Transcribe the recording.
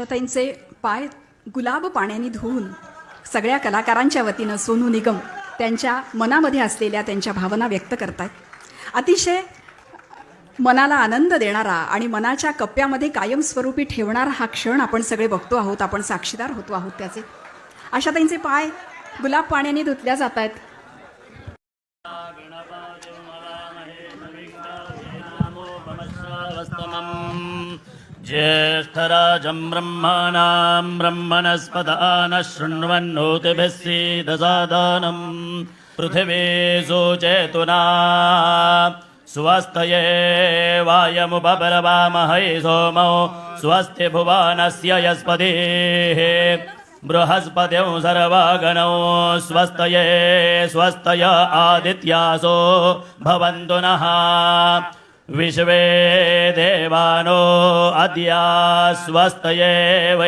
त्यांचे पाय गुलाब पाण्याने धुवून सगळ्या कलाकारांच्या वतीनं सोनू निगम त्यांच्या मनामध्ये असलेल्या त्यांच्या भावना व्यक्त करतात. अतिशय मनाला आनंद देणारा आणि मनाच्या कप्प्यामध्ये कायमस्वरूपी ठेवणारा हा क्षण आपण सगळे बघतो आहोत, आपण साक्षीदार होतो आहोत त्याचे. आशाताईंचे पाय गुलाब पाण्याने धुतल्या जात आहेत. ज्येष्ठराजं ब्रह्मणां ब्रह्मणस्पदानः शृण्वन्नोतिभिः सीदसादनं पृथिवी सुचेतुना स्वस्तये वायमुपब्रवामहे सोमो स्वस्ति भुवनस्य यस्पतिः बृहस्पतिं सर्वगणो स्वस्तये स्वस्तय आदित्यासो भवन्तु नः विश्वे देवानो अद्य स्वस्तये वै